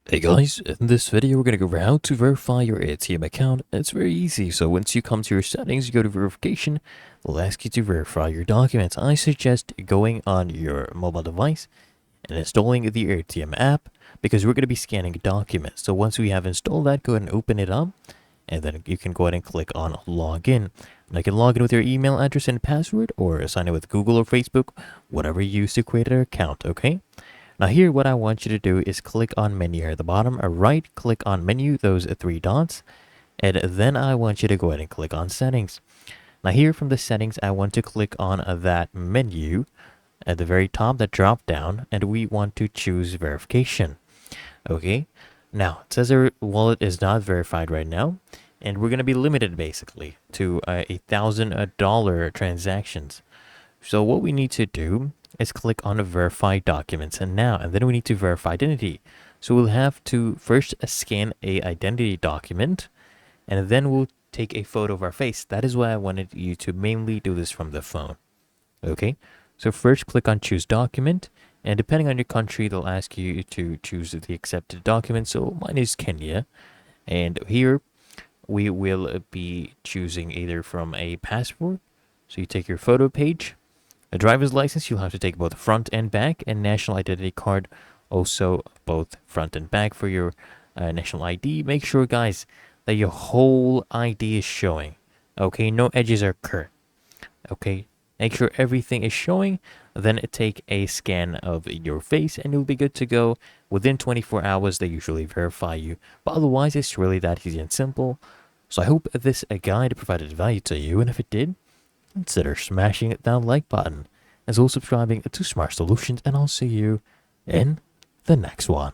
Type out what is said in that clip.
Hey guys, in this video we're going to go over how to verify your ATM account. It's very easy. So once you come to your settings, you go to verification, it'll ask you to verify your documents. I suggest going on your mobile device and installing the AirTM app because we're going to be scanning documents. So once we have installed that, go ahead and open it up and then you can go ahead and click on login. And you can log in with your email address and password or sign in with Google or Facebook, whatever you use to create an account, okay? Now here, what I want you to do is click on menu here at the bottom, or right click on menu, those three dots, and then I want you to go ahead and click on settings. Now here from the settings, I want to click on that menu at the very top, that drop down, and we want to choose verification. Okay, now it says our wallet is not verified right now, and we're going to be limited basically to $1,000 transactions. So what we need to do is click on verify documents and then we need to verify identity. So we'll have to first scan a identity document and then we'll take a photo of our face. That is why I wanted you to mainly do this from the phone. Okay, so first click on choose document, and depending on your country they'll ask you to choose the accepted document. So mine is Kenya, and here we will be choosing either from a passport, so you take your photo page, a driver's license, you'll have to take both front and back, and national identity card, also both front and back for your national ID. Make sure, guys, that your whole ID is showing. Okay, no edges are cut. Okay, make sure everything is showing. Then take a scan of your face, and you'll be good to go. Within 24 hours, they usually verify you. But otherwise, it's really that easy and simple. So I hope this guide provided value to you, and if it did, consider smashing that like button as well as subscribing to Smart Solutions, and I'll see you in the next one.